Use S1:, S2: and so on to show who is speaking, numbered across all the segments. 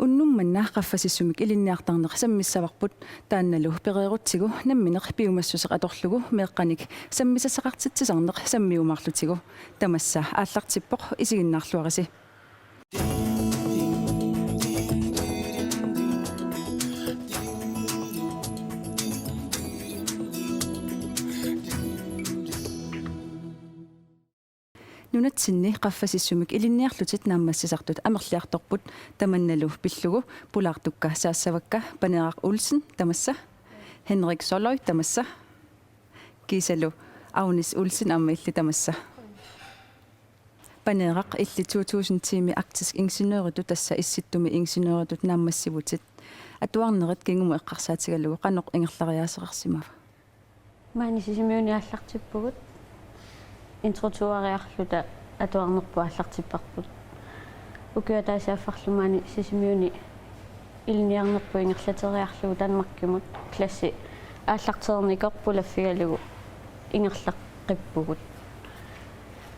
S1: Unnummanna qaffasissumik ilinniartarneq sammissavarput taannalu pereerutsigu nammineq piumassuseq atorlugu meeqqanik sammisassaqartitsisarneq sammiumarlutigu tamassa aallartippoq isiginnaarluarisi Nunatsinni qaffasissumik ilinniarlutit naammassisartut amerliartorput tamannalu pillugu pulaartukka saassavakka Paneeraq Olsen tamassa Henrik Soløy tamassa Kisalu Agnes Olsen ammailli tamassa Paneeraq illi 2000 tiimi arktisk ingeniøritut tassa issittumi ingeniøritut naammassivutit atuarnerit kingumu eqqarsaatigallugu qanoq ingerlariaaseqarsimava
S2: Maani sisimiuni аллартиппугут интротуариарлута атуарнерпу аллартиппарпут укиатаасааффарлумаани сисимиуни илниарнерпу ингерлатериарлугу танмаккимут класси ааллартерникорпулаффигалугу ингерлаққиппугут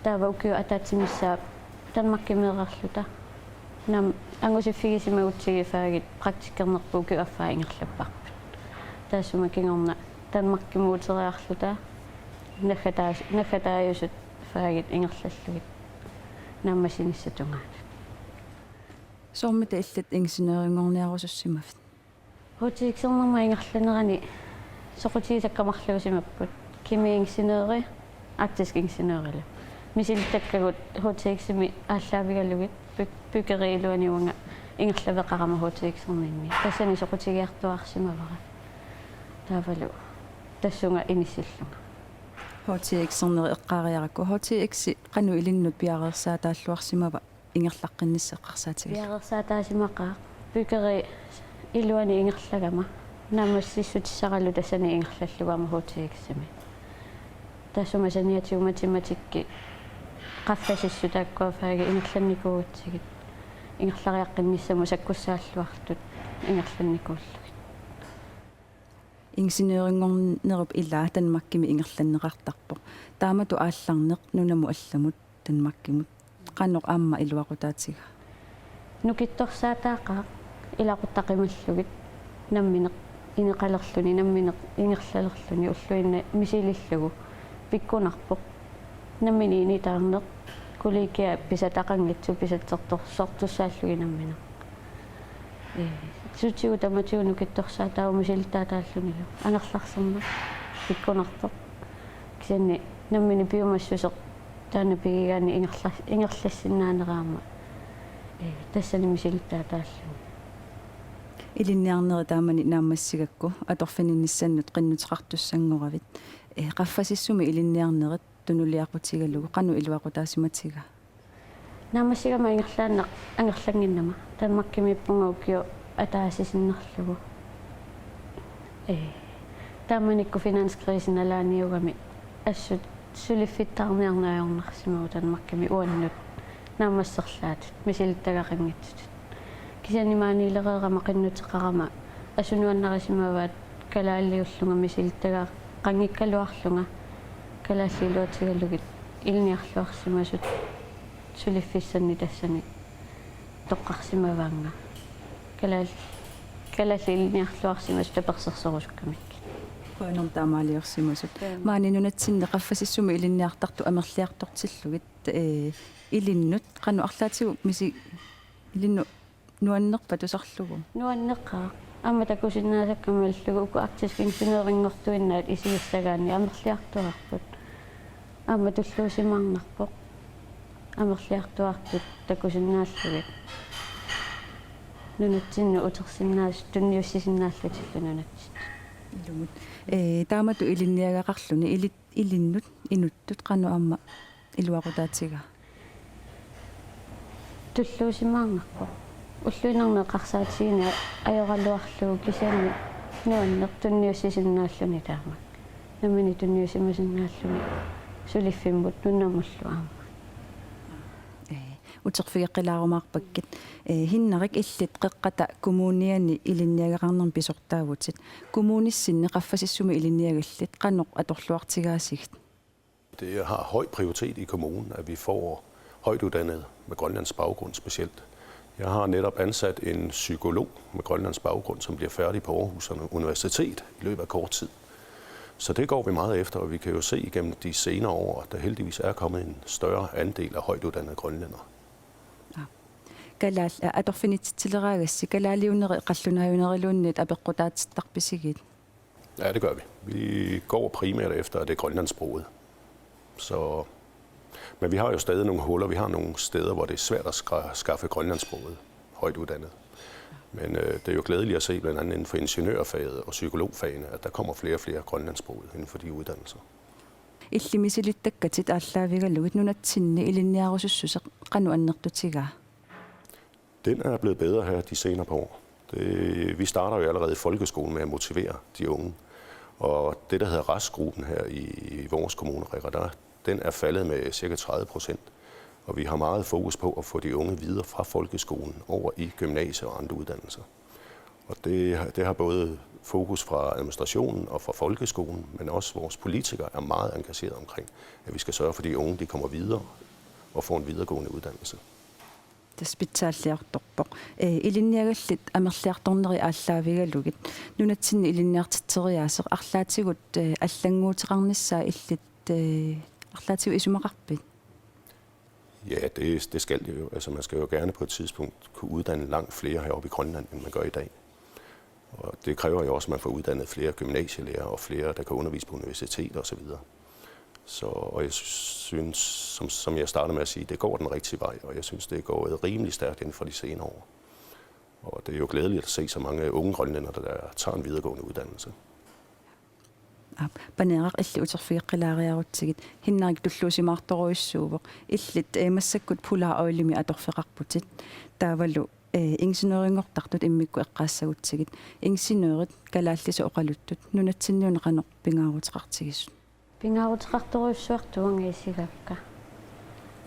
S2: таава укиу атаатсимиссаа танмаккимеерарлута нам ангусиффигисимагутсигифаагит практикернерпу укиу аффаа ингерлаппарпут таасума кингорна танмаккимуутериарлута нахатааюсут фаагит ингерллаллугит нааммасиниссатунгаат
S1: сормита иллат ингенеерингорниарусуссимафт
S2: хотииксернерма ингерланерани соқутигисаккамарлугусимаппут кими ингенеери актиск ингенеерила мисилтаккагут хотииксими ааллаавигалугит пюкериилуаниунга ингерлавеқарама хотииксернинни тассани соқутигиартуарсимавара таавалу тассунга иниссиллунга HTX-нери эққаариаракку HTX қану илиннут пиареерсаа тааллуарсимава ингерлаққиннссеққарсаатига пиареерсаа пюкери илуани ингерлагама намассиссутиссаралу тассани ингерлаллугама HTX-сами тассумасаниатиу математикки qaffasissutaakkuafaaga ингерланникуугатсигит ингерлариаққинниссаму саккуссааллуартут ингерланникууллу инженеерингорнеруп илаа танмаккими ингерланнеқартарпо таамату аалларнеқ нунаму алламут танмаккимут қаноқ аама илуақутаатига нукитторсаатаақаа илақуттақималлугит намминеқ инеқалерлүни намминеқ ингерлалерлүни уллуинна мисилиллугу пиккунарпоқ наммини инитаарнеқ куликиа писатақангитсу писатсерторсортуссааллуги намминеқ сутигу таматигу нукитторсаатаа мисилтаатааллунилу анерларсерма пиккунартоқ кисанни наммини пиумассусеқ таана пигигаани ингерлассиннаанераама тассани мисилтаатааллуни
S1: илинниарнери таамани наамассигакку аторфининниссаннут qinnuteqartussangоravit qaffasissumi илинниарнерит тунулиақутигалугу qaну илуақутаасиматига
S2: наамассигама ингерлааннеқ ангерлангиннама танмаккимиппунгауккиу атаасисиннерлугу тааманикку финанскрисин алааниугами ассут сулиффиттаарниарнаajornarsimuu танмаккими уаннут наамассерлаат мисилтагақангитсут кисанимааниилереерама qinnuteqarama асунуаннарисимаваат калааллиуллунга мисилтага qangikkaluarlunga калааллилуатигалугит илниарлуарсимасут сулиффиссанни тассани тоққарсимаваанга калааллилниарлуарсимас таперсерсорусуккамик
S1: коонер таамаалиорсимасут маани нунатсинне qaffasissumi илинниартарту амерлиартортиллугит илиннут qaну арлаатигу миси илинну нуаннерпа тусарлугу
S2: нуаннеққаа амма такусиннаасаккамаллугу уку актиск инженеерингортуиннаат исигиссагаани амерлиартуарпут амма туллуусимаарнарпоқ амерлиартуартут такусиннааллугит нунатсинну утерсиннаас тунниуссисиннааллатиллу нунатсин
S1: илумут таамату илинниагақарлуни илиннут инуттут qaну амма илуақутаатига
S2: туллуусимаарнарпоқ уллуинарнеқарсаатигина ajoralluarlugu кисаани нуаннер тунниуссисиннааллуни таама намини тунниусимасиннааллуни сулиффиммут нуннамуллуаама утерфигеққилаарумаарпаккит хиннарик иллит қеққата коммуниани илинниагақарнерм писортаавутит коммуниссинне qaffasissumi илинниагаллит qaноқ аторлуартигаасигит.
S3: Det har høj prioritet i kommunen, at vi får højt uddannet med grønlandsk baggrund specielt Jeg har netop ansat en psykolog med Grønlands baggrund, som bliver færdig på Aarhus Universitet i løbet af kort tid. Så det går vi meget efter, og vi kan jo se igennem de senere år, at der heldigvis er kommet en større andel af højtuddannede grønlændere.
S2: Kalal atorfinittileraagасsi kalаалиунери qallunaajuneriluunniit apeqqutaatittarpisigit.
S3: Ja, det gør vi. Vi går primært efter, at det er grønlandssproget. Men vi har jo stadig nogle huller. Vi har nogle steder, hvor det er svært at skaffe grønlandssproget højt uddannet. Men det er jo glædeligt at se, blandt andet inden for ingeniørfaget og psykologfagene, at der kommer flere og flere grønlandssproget inden for de uddannelser.
S2: Illimisiluttakkati aallavigallugit nunatsinni ilinniarusussuseq qanu annertutigaa.
S3: Den er blevet bedre her de senere par år. Vi starter jo allerede i folkeskolen med at motivere de unge. Og det, der hedder restgruppen her i vores kommune, Regadar, den er faldet med ca. 30%. Og vi har meget fokus på at få de unge videre fra folkeskolen over i gymnasier og andre uddannelser. Og det har både fokus fra administrationen og fra folkeskolen, men også vores politikere er meget engageret omkring, at vi skal sørge for, at de unge de kommer videre og får en videregående uddannelse.
S2: Taspitsaалliartorpoq ilinniagallit amerliartorneri aallavigallugit nunatsinni ilinniartitteriaaseq арлаатигут аллангуутеқарнissaa illit арлаатигу исумақарпит.
S3: Ja, det skal det jo. Altså man skal jo gerne på et tidspunkt kunne uddanne langt flere heroppe i Grønland, end man gør i dag. Og det kræver jo også, at man får uddannet flere gymnasielærer og flere, der kan undervise på universiteter osv. Og jeg synes, som jeg startede med at sige, det går den rigtige vej, og jeg synes, det er gået rimelig stærkt inden for de senere år. Og det er jo glædeligt at se så mange unge grønlændere, der tager en videregående uddannelse.
S2: Paneeqaq illi uterfiiqqilaaриarutsigit hinnarik tulluusimaartoruissuuvoq illit massakut pulaa-oilimi atorfeqarputit taavalu ingeniøringortartut immikku eqqaassagutsigit ingeniørit kalaallisu oqaluttut nunatsinniuneqanoq pingaaruteqartigissu
S4: пингаарутеқартуруйссуартуангиисигакка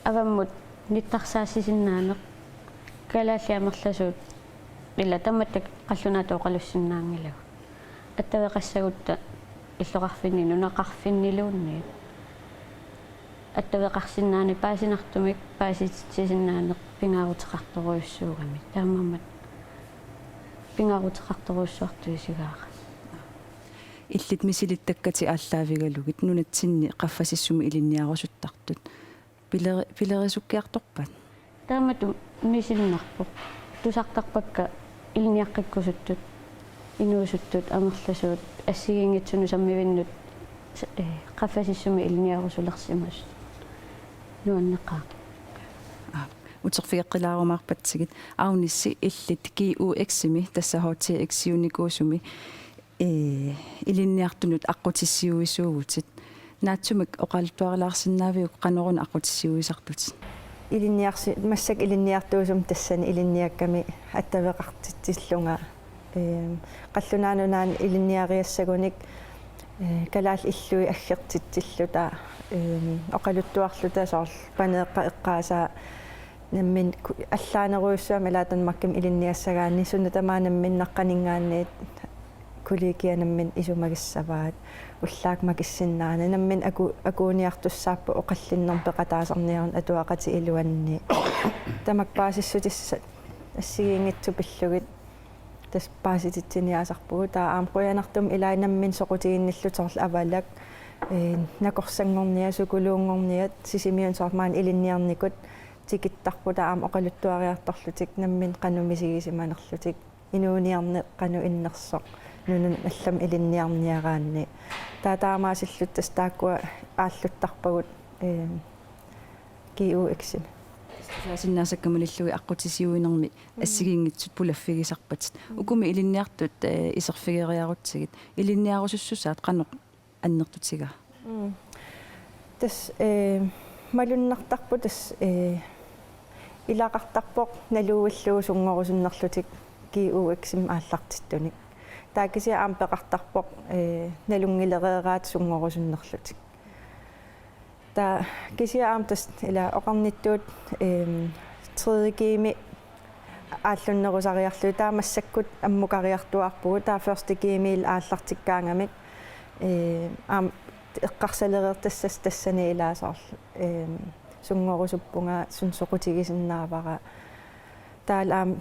S4: аваммут ниттарсаассисиннааneq калааллиамерласуут илла тамматтак қаллунаату оқалуссиннаангилагу аттавеқассагутта иллоқарфинни нунақарфиннилуунни аттавеқарсиннаани паасинартумик пааситсисиннаанеq пингаарутеқарторуйссуугами таамаммат пингаарутеқарторуйссуартуисигааqa
S2: иллит мисилиттаккати ааллаавигалугит нунатсинни qaffasissumi ilinniarusuttartut пилерисуккиарторпат
S4: таамату мисиннарпоқ тусартарпакка илниаққиккусуттут инуусуттут амерласуут ассигингитсуну саммивиннут qaffasissumi ilniarusулерсимас нуаннеқаа
S2: утерфиаққилаарумаарпатсигит аунисси иллит GUX-ими тассахоотиаксиуникуусуми илинниартунут аққутиссиуисуугутит наатсумик оқалуттуарилаарсинаавиук қанеруна аққутиссиуисартут
S5: илинниарси массак илинниартуусум тассани илинниакками аттавеқартитсиллунга қаллунаанунаан илинниариассагуник калаал иллуи аггертитсиллута оқалуттуарлута сорл панеэққа эққаасаа наммин аллаанеруйуссуами лаатанмаккам илинниассагаани сунатамаанаммин наққанингаанниит коллегианаммин исумагиссаваат уллаак макиссиннаана наммин акууниартуссааппу оқаллиннэрпеқатаасарниарун атуақати илуанни тамак паасиссутиссат ассигиингитсу пиллугит тас паасититсиниаасарпугу таа аамқуянартум илаинаммин соқутигинниллутерл авалак накорсангорниа сукулуунгорниат сисимиун соормаан илинниарникут тикиттарпута аам оқалуттуариарторлутик наммин қанумисигисиманерлутик инууниарне қану иннерсоқ нунун аллам илинниарниараанни таатаамаасиллуттас тааккуа ааллуттарпагут GUX
S2: синнаасаккамалиллуи аққутисиуинерми ассигиингитсут пулаффигисарпатит укуми илинниартут исерфигериарутсигит илинниарусуссусаат қанеқ аннертутига
S5: тас малуннартарпу тас илақартарпоқ налууиллуу сунгорусуннерлутик GUX-им ааллартиттуник таакисиа аам пеқартарпоқ налунгилереераат сунгорусуннерлутик та кисиа аам тас ила оқарниттуут тредигими ааллуннерусариарлу таамассаккут аммукариартуарпугу таа ферст гимил ааллартиккаангамик аам эққарсалереертассас тассани илаасаарл сунгорусуппунга сунсоқутигисиннаавара таалаам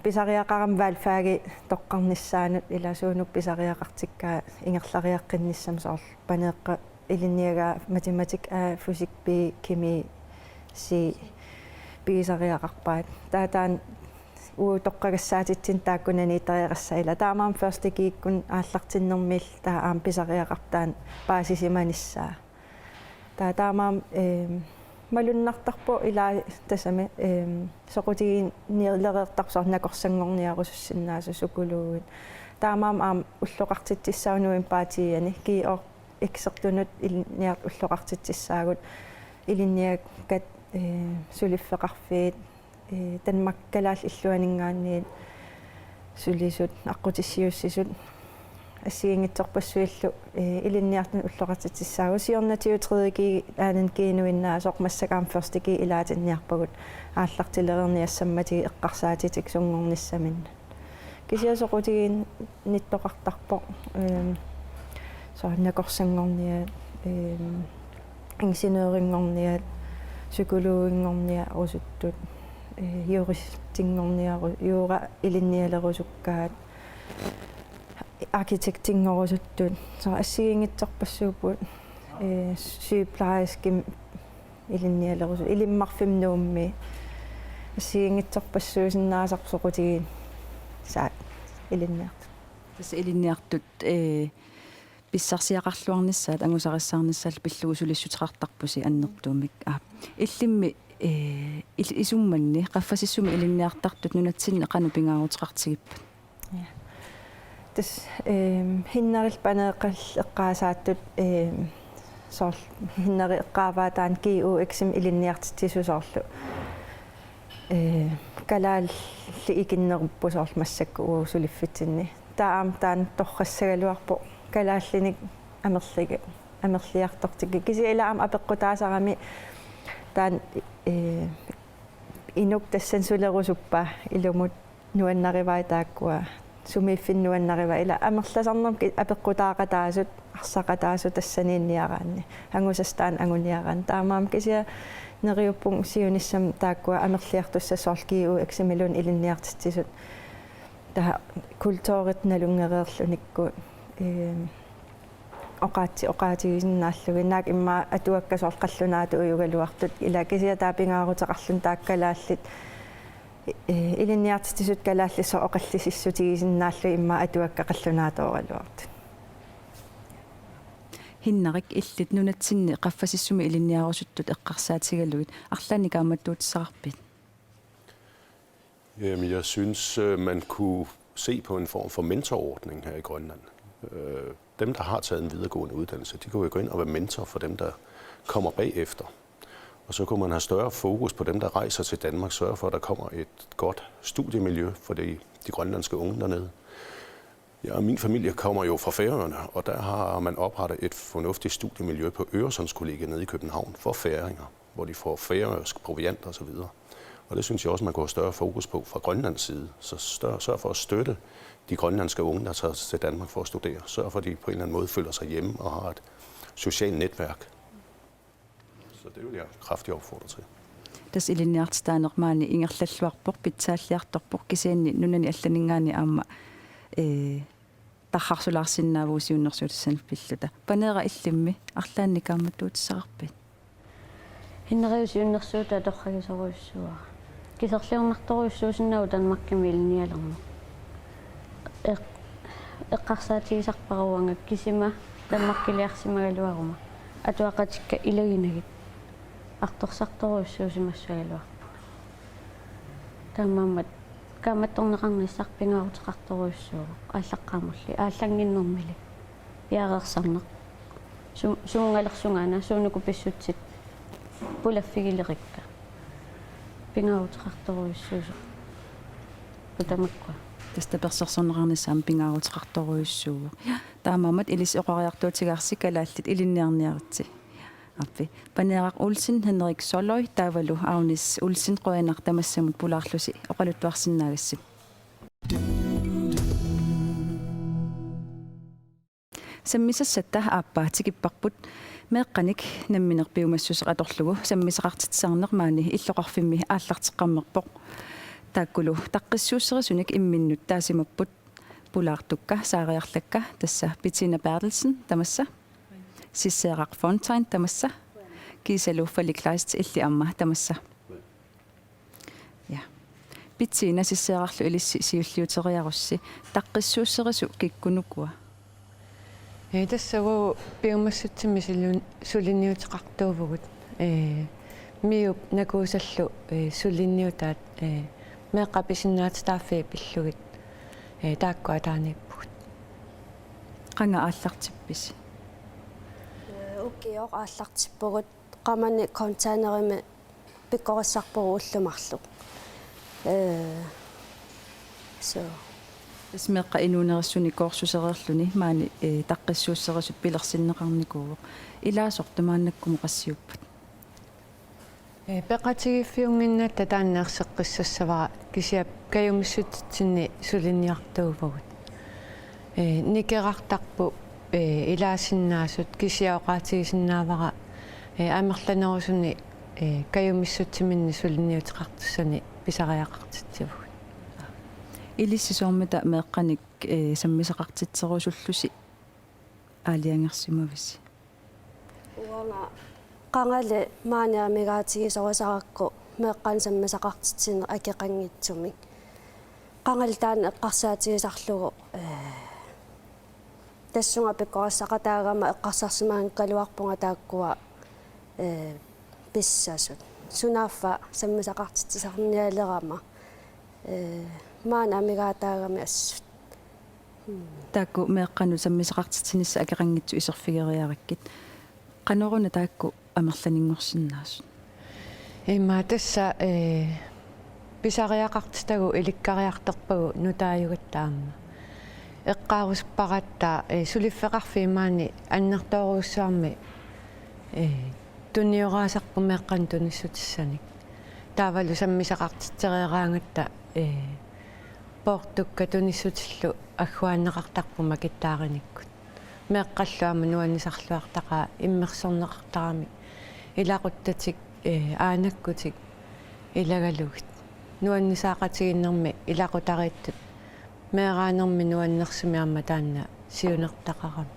S5: писариақарам ваалфааги тоққарниссаанут иласуунуп писариақартиккаа ингерлариаққинниссам соор панеэққа илинниага математик физик би кими си писариақарпаат таатаан тоққагассаатитсин тааккунани тариақассаила таамаам ферст кииккун ааллартиннэрмил таа аам писариақартаан паасисиманиссаа таамаам малуннартарпо ила тасами соқутигин ниерлереэртарсор накорсангорниарусуссиннаасу сукулуугит таамаам аам уллоқартитсаунуин паатиани киор эксертунут илниарт уллоқартитсаагут илинниак кат сулиффеқарфиит танмаккалаал иллуанингаанниит сулисут аққутиссиуссисут ассигингитсорпассуиллу илинниартун уллоқартитсаагу сиорнатиутреги аанан киинуиннаа соқмассакаам ферстики илаатинниарпагут ааллартилерерниассаммати эққарсаатитик сунгорниссамин кисиасоқутигин ниттоқартарпо соорнакорсангорниа инженеерингорниа psykologiнгорниа усуттут юристингорниару юура илинниалерусуккаат архитектингорусуттут со ассигингитсорпассуупут сyyplejerskим илинниалерусу илиммарфимнуумми ассигингитсорпассуусиннаасарсоқутиги саат илинниарт
S1: тас илинниартут писсарсиақарлуарниссаат ангусариссаарниссаал пиллугусулиссутеқартарпуси аннертуумик иллимми исумманни qaffasissumi илинниартартут нунатсинне qaну пингаарутеқартигиппат
S5: тас хиннерил панеэққал эққаасааттут соор хиннери эққааваатаан киу эксим илинниартитсисусоорлу калаалли икиннеруппу соор массакку уусулиффитсинни таам таан торрассагалуарпо калааллиник амерлиартортик кисиилаам апеққутаасарами таан инук тассан сулерусуппа илумут нуаннаривай тааккуа сумииффиннуаннарива ила амерласарнерм апеққутаақатаасут арсақатаасу тассаниинниараанни ангусастаан агуниарaan таамаам кисиа нериуппун сиуниссам тааккуа амерлиартуссасоорлкиу эксимилун илинниартитсисут та культуурит налунгереерлуникку оqaатигисиннааллуги наак имма атуаккасоор қаллунаату уюгалуартут ила кисиа таапингаарутеқарлун тааккалааллит илинниартитсут калааллисо оқаллисиссутигисиннааллу имма атуакка қаллунаатооралуартут
S1: хиннарик иллит нунатсинни qaffasissumi илинниарусуттут эққарсаатигалугит арлаани кааматтуутсақарпит.
S3: Jamen, jeg synes, man kunne se på en form for mentorordning her i Grønland. Dem, der har taget en videregående uddannelse, de kunne jo gå ind og være mentor for dem, der kommer bagefter. Og så kunne man have større fokus på dem, der rejser til Danmark, sørge for, at der kommer et godt studiemiljø for de grønlandske unge dernede. Ja, min familie kommer jo fra Færøerne, og der har man oprettet et fornuftigt studiemiljø på Øresundskollegiet nede i København for færinger, hvor de får færøsk proviant og så videre. Og det synes jeg også, man kunne have større fokus på fra Grønlands side. Så sørg for at støtte de grønlandske unge, der tager til Danmark for at studere. Sørg for, at de på en eller anden måde føler sig hjemme og har et socialt netværk. Så det vil jeg kraftigt opfordre til.
S1: Тас илинниартстаанермаани ингерллаллуарпоқ питсааллиарторпоқ кисианни нунани алланингаани аама тархарсулаарсиннаавуусиуннэрсуутассаниф пиллута панеера иллимми арлаанни кааматтуутиссақарпит
S4: хиннериусиуннэрсуута торрагисоруйссуа кисерлиорнарторуйссуусиннау танмаккими илниалерма эққарсаатигисарпаруанга кисима танмаккилиарсимагалуарума атуақатикка илагинагит арторсарторуйссуусимассуалуа таамаамат кааматторнеқарниссарпингаарутеқарторуйссуу ааллаққаамулли ааллангиннэрмили яареерсарнеқ суунгалерсунгаана суунуку писсутсит пулаффигилерикка пингаарутеқарторуйссуусо утамаккуа
S1: тастаперсерсорнеқарниссаам пингаарутеқарторуйссуу таамаамат илис оқариартуутигаарсикалааллит илинниарниаритси аппи панеерақ улсин Henrik Soløy таавалу аунис улсин қуянар тамассамут пулаарлуси оқалуттуарсиннаагассит саммисассатта ааппаатикиппарпут меэққаник намминерпиумассусеқаторлугу саммисеқартитсаарнермаани иллоқарфимми ааллартеққаммерпоқ тааккулу таққиссуussерисуник имминнут таасимаппут пулаартукка саариарлакка тасса Bettina Bertelsen тамасса сиссеэрақ Fontaine тамасса кисалу фаликлаист илли амма тамасса я Bettina сиссеэрарлу илисси сиуллиутериарусси таққиссуuссерису киккунукуа
S2: тассагу пиумассутсими сулинниутеқартуувгут миуп накуусаллу сулинниутаат меэққаписиннаат тааффи пиллугит тааккуа тааниппут
S1: qanga ааллартиппис
S6: укиоқ ааллартиппугут qamani контейнерими пиккориссарпугу уллумарлу so
S1: эсмеққа инуунериссуни коорсусериерлүни маани таққиссууссерисут пилерсиннеқарникуу илаасортумааннаккуму qassiuppat
S2: пеқатигиффиунгиннаатта тааннеерсеққиссассавара кисиап каюмиссутитсинни сулинниартуувгут никерартарпу илаасиннаасут кисиаоқаатигисиннаавара амерланерусуни каюмиссутсиминни сулинниутеқартуссани писариақартитсивгут
S1: илиссисуармита меэққаник саммисеқартитсерусуллуси аалиангерсимависи
S6: уанга qangale maaniamigaatigisorusaraqku meeqqan sammasaqartitsiner akеqanngitсумик qangal taan eqqarsaatigisarlugu tassunga pekkorassaqataagama eqqarsarsimaan kaluarpunga taakkuwa pissasut sunaaffa sammasaqartitsisarnialerama maaniamigaataagami assut
S1: таакку меэққану саммисеқартитсинисса акеқангитсу исерфигериараkkit qanорuna таакку амерланингорсиннаасут
S2: имма тасса писариақартитагу иликкариартерпагу нутааюгаттаама эққааруспаратта сулиффеқарфимаани аннертооруссаарми туниораасарпу меэққан туниссутиссаник таавалу саммисеқартитсериараангатта портукка туниссутиллу аггуааннеқартарпума киттаариниккут меэққаллуама нуаннисарлуартаqa иммерсорнеқартарами илақуттатик аанаккутик илагалугит нуаннисаақатигиннэрми илақутарииттут меэраанерми нуаннерсимиарма таанна сиунертақарам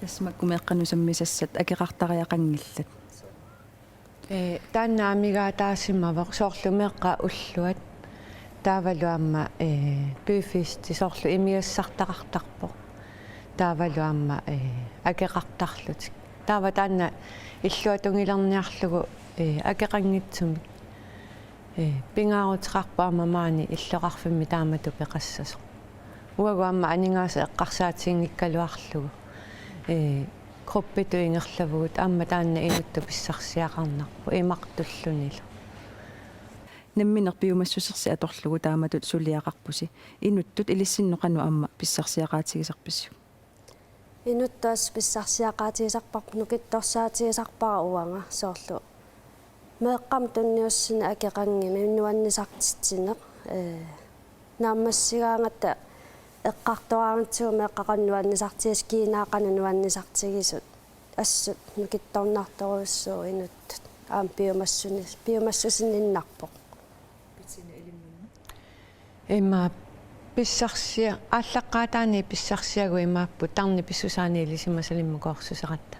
S1: тасмакку меэққану саммисассат акеқартариақангиллат
S2: таанна амигаатаасимавоқ соорлу меэққа уллуат таавалуамма бюффисти соорлу имиассартақартарпоқ таавалуамма акеқартарлутик таава таанна иллуатунгилерниарлугу акеқангитсумик пингаарутеқарпаама маани иллоқарфимми таамату пеқассасо уагуамма анингааса эққарсаатингиккалуарлугу кроппиту ингерлавгут аама таанна инутту писсарсиақарнарпу имартуллунилу
S1: намминер пиумассусерси аторлугу тааматут сулиақарпуси инуттут илиссинноқану аама писсарсиақаатигисарписсу
S6: инуттаас писсарсиақаатигисарпарпу нукитторсаатигисарпара уанга соорлу меэққам тунниуссина акеқангими нуаннисартитсинеқ нааммассигаангатта эққартуаарнтигу меэққақаннуаннисартигис киинаақана нуаннисартигисут ассут нукитторнарторуссуу инуттут аам пиумассусинниннарпоқ
S2: имма писсарсиа ааллаққаатаани писсарсиагу имааппу тарни писсусаани илисимасалимму коорсусеқатта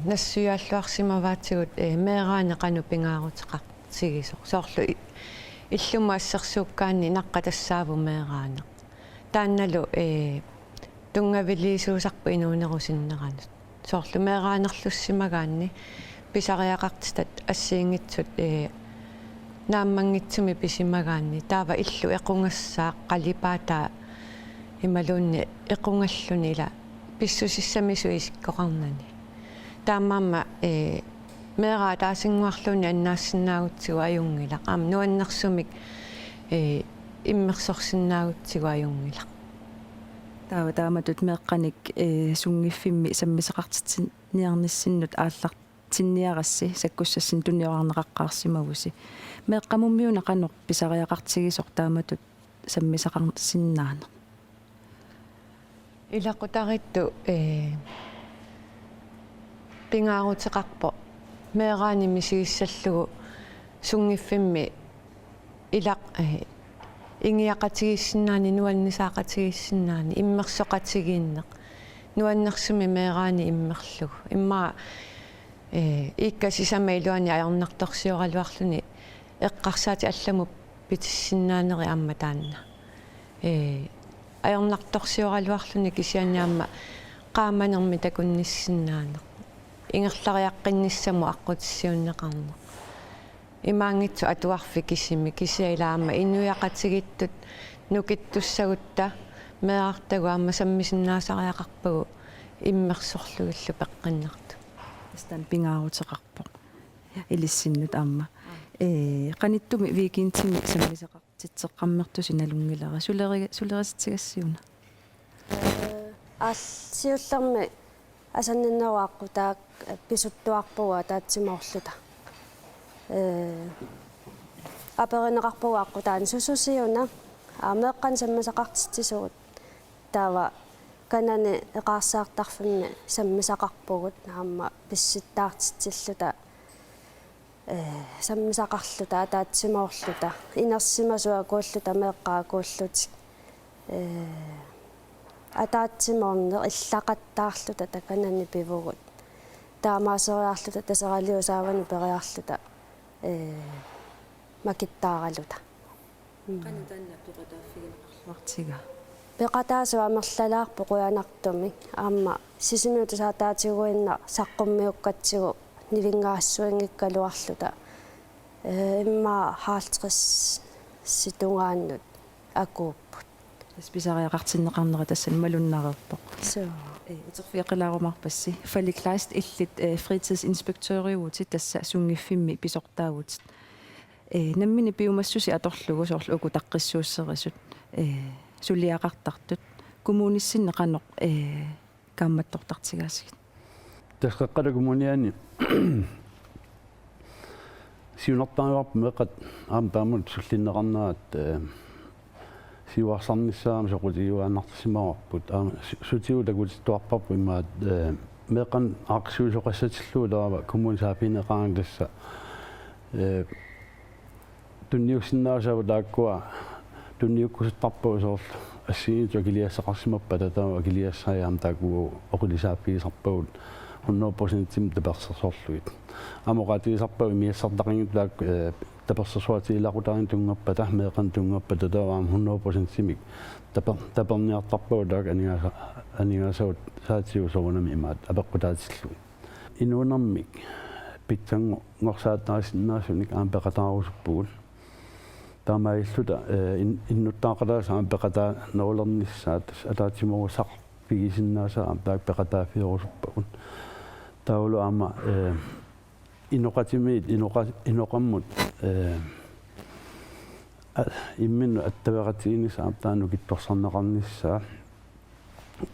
S2: нассуяаллуарсимаваатсигут меэраанеқану пингаарутеқартигисоқ соорлу иллума ассерсууккаани наққатассааву меэраане таанналу тунгавилиисуусарпу инуунерусиннеранут соорлу меэраанерлуссимагаанни писариақартитат ассиингитсут нааммангитсуми писимагаанни таава иллу эқунгассаа қалипаата ималуунни эқунгаллуни ила писсусиссамису исиккоқарнани таамаама меэра таасингуарлуни аннаассинаагутсигу аюнгила аама нуаннерсумик иммерсорсинаагутсигу аюнгила
S1: таава тааматут меэққаник сунгиффимми саммисеқартитсин ниарниссиннут аалларт тинниарасси саккуссассин туниоарнеқаққарсимавуси меэққамуммиунақанеқ писариақартигисор тааматут саммисақарсиннаане
S2: илақутаритту пингаарутеқарпо меэраани мисигиссаллугу сунгиффимми ингиақатигиссинаани нуаннисаақатигиссинаани иммерсоқатигииннеқ нуаннерсуми меераани иммерлугу имма иккасисама илуани аёрнарторсиоралуарлуни эққарсаати алламу питиссиннаанери амма таанна аёрнарторсиоралуарлуни кисианиамма qaamanermi takunnissinnaane ингерлариаққинниссаму аққутиссиуннеқарне имаангитсу атуарфи кисими кисиалаама инуяқатигиттут нукиттуссагутта меартагу аама саммисиннаасариақарпагу иммерсорлугиллу пеққиннарту
S1: тастан пингаарутеқарпоқ илиссиннут аама qaниттуми викинтими саммисеқартитсеққаммертуси налунгилара сулериситигассиуна
S6: аалсиуллерми асанниннеруаққу таак писуттуарпуа таатсимоорлута аперинеқарпуааққу таан сусусиуна аамеэққан саммисақартитсисугут таава канани эқарсаартарфимми саммисақарпугут аама писситтаартитсиллута саммисақарлута таатсимоорлута инерсимасуа кууллута меэққаа кууллутик атаатсимоорнер иллақаттаарлута таканани пивугут таамаасериарлута тасералиусаавани периарлута макиттааралута
S1: канатанна пеқатааффигинеқарлуартига
S6: пеқатаасуа амерлалаарпо қуянартуми аама сисимиутусаатаатигуинна саққуммиуккатсигу нилингаассуингиккалуарлута имма хаалтрис ситунгааннут акууппут
S1: списариақартиннеқарнера тассан малуннарерпоқ
S6: соо
S1: итерфиақилаарумарпасси фаликлаист иллит фритидsinspektøriutit тасса сунгиффимми писортаагутит наммини пиумассуси аторлугу соорлу уку таққиссууссерисут сулиақартартут коммуниссиннеқаноқ каамматтортартигаасигит
S7: тасқаққала коммуниани сиунартааварп меқат аам таамут суллиннеқарнаат сиуарсарниссаама соқутиуааннартисимаварпут аама сутиу такутиттуарпарпу имаат меқан арсуусоқассатиллуулерава коммунисаапинеқаан тасса тунниуксиннаасава тааккуа тунниуккусуттарпуу соорлу ассииту акилиассақарсимаппа татаа акилиассаяам таакуу оқулисааппигисарпагут 100% таперсерсоорлугит амоқатигисарпагу миассартақингит таак таперсерсуатиилақутарин тунгаппата меқан тунгаппа татааваам 100% симик таперниартарпагу таак анигаасаут саатиу соонами имаат апеққутаатиллуи инуунэрмик питсангу ngorsaattarisinnnaasunik aam peqataaruusuppugut таамаиллута иннуттаақалаас аам пеқатаа нооlernissaat атаатиморусақ пигисиннаасаа таак пеқатаафиорусуппагут таулу аама иноқатимиит иноқаммут иммину аттавератиинисаа таанну китторсарнеқарниссаа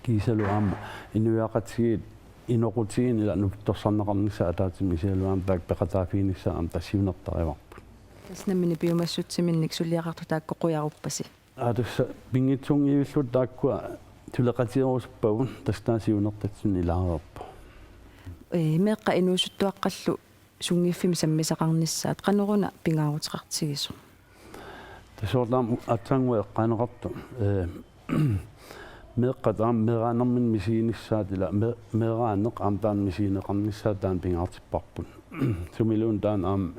S7: кисалу аама инуяақатигиит иноқутигин ила нукитторсарнеқарниссаа атаатими сиалуаам таак пеқатаафииниссаа аам тассиунертариварпут
S1: таснаммини пиумассутсиминник сулиақарту тааккоқуяруppasi
S7: атусса пингитсунгиивиллут тааккуа тулеқатиорусуппагун тастаасиунертатсин илаарерпа
S1: меққа инуусуттуаққаллу сунгиффими саммисақарниссаат қанеруна пингаарутеқартигису
S7: тасоорлаам атсангуэ эққанеқарту меққа таам мераанермин мисииниссаат ила мераанеқ аам таан мисиинеқарниссаат таан пингаартиппарпут сумилуун таан аам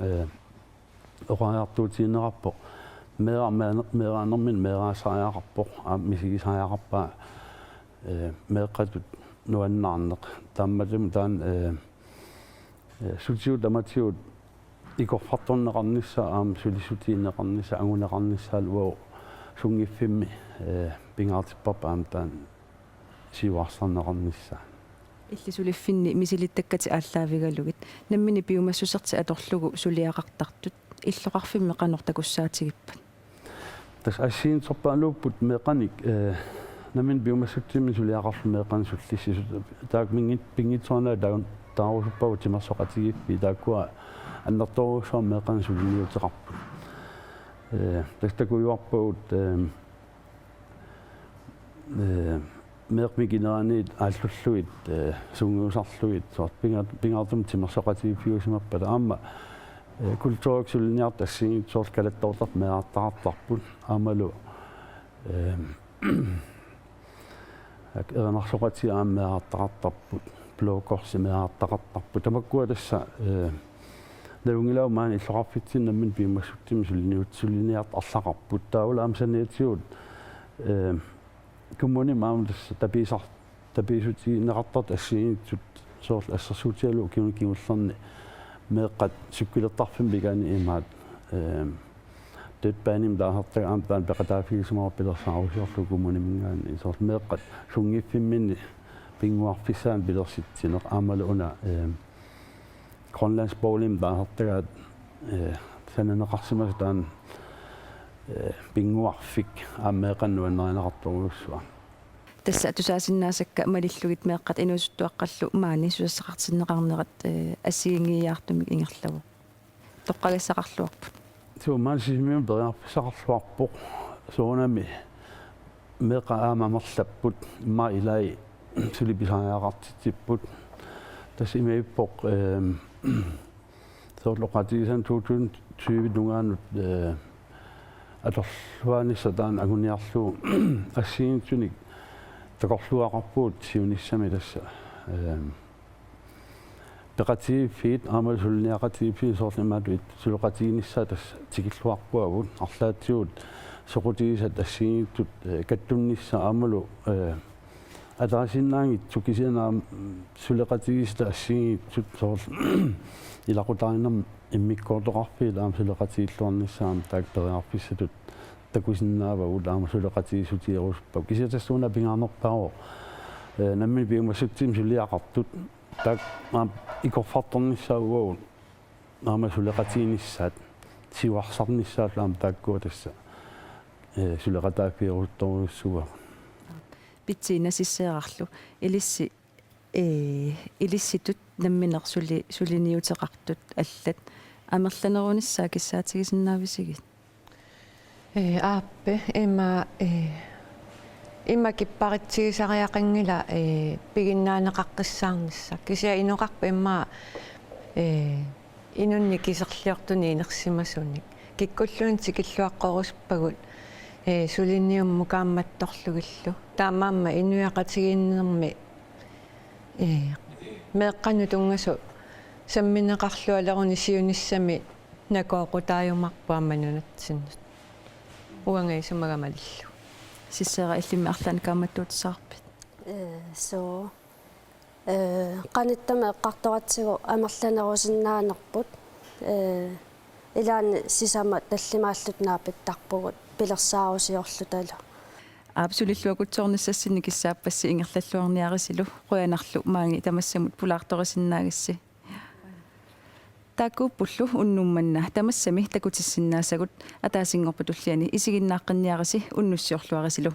S7: оқаартуутиинерарпо мераанермин мераасариақарпо аам мисигисариақарпаа меққатут нуаннаарнеқ таамматум таан сутиу таматиут икорфарторнеқарнissaа аам сулисутиинеқарнissaа агунеқарнissaалуо сунгиффимми пингаартиппарпа аам таан сиуарсарнеқарнissaа
S1: иллисулиффинни мисилиттаккати ааллаавигалугит наммини пиумассусерти аторлугу сулиақартартут иллоқарфимми қанортакуссаатигиппат
S7: тас ассиинтерпаалууппут меқаник намин биомассуттимми сулиақарлу меқан суллиссисут таак пингитсуанаа таарусуппагу тимерсоқатигиппи тааккуа аннерторуусуар меқан сулиниутеқарпут тастакуйуарпагут меқмигинераниит ааллуллуит сунгуусарлуит соорт пингаартум тимерсоқатигиппиусимаппала аама kultuuriksulniart tassiin soorkalattortart meartartarput aamalu ernersoqati aammeartartarput blåkorsimeartartarput tamakkuatassa naungilau maani illaqarfitsinammin piimmassuttim suliniart arlaqarput taulaam saniatiut kommuni maamtassa tapiisutiineqartart assiinitsut soorl assarsuutialu kiungullerni meeqqat sukkilertarfim pikaani imaat tøtbaanim daahartaga ampaan peqataafigisumarapilersaarusiorlu kommunimingaani soorl meeqqat sungiffimminni pinguarfissaan pilersitsineq aamalu una grønlandsboglim daahartaga sananeqarsimastaan pinguarfik aammeeqannuannerinaaqartoruussua
S1: тасса тусаасиннаасакка малиллугит меэккат инуусуттуаққаллу маани суассақартиннеқарнерат ассигингиаартумик ингерлаву тоққагассақарлуарпут
S7: туумаасисимиум периарписақарлуарпоқ соонами меэқа аамамерлаппут имма илай сулиписаариақартитиппут тасимаиппоқ соорлоқатисан 2020 нунгаанут аторлуаниссатаан агуниарлуу ассигинтуник такорлуақарпуут сиуниссами тасса пеқатииффиит аамалсулниақатииффи соорлимаатуит сулоқатиинissaa тасса тикиллуарпуавут арлаатсиут соқутигисат ассигиттут каттуннисса аамалу атаасиннаангит тукисинаам сулеқатигиста ассигиттут соорл илақутаариннам иммиккоортоқарфиит аам сулеқатииллуарниссаам таакпериарфиссатут такусиннаавагут аама сулеқатигисутиеруспа кисиатассууна пингаарнерпао намми пиумассутсим сулиақартут так икорфарторниссаагуагут аама сулеқатиинissaат сиуарсарниссаат аама тааккуа тасса сулеқатаафиерутторуссуа
S1: питсиинасиссеэрарлу илисситут намминерсули сулиниутеқартут аллат амерланерунissaa киссаатигисиннаависигит
S2: ааппе имма киппаритсигисариақангила пигиннаанеқаққиссаарнisса кися иноқарпа имма инунни кисерлиортуни инерсимасуник киккуллуин тикиллуаққоруспагут сулинниумму каамматторлугиллу таамаамма инуяқатигииннерми меэққану тунгасу самминеқарлуалеруни сиуниссами накооқутааюмарпааманунатсиннут уангаисумагамалиллу
S1: сиссера иллимми арлаан кааматтуутсаарпит
S6: so qaниттама эққарторатсигу амерланерусиннаанерпут илаани сисама таллимааллут наапиттарпугут пилерсаарусиорлутала
S1: аапсулиллуакутсоорниссассини киссааппасси ингерллаллуарниарисилу қуянарлу маанги тамассамут пулаарторисиннаагасси таакууппуллу уннумманна тамассами такутиссиннаасагут атаасингорпа туллиани исигиннааққинниараси уннуссиорлуарисилу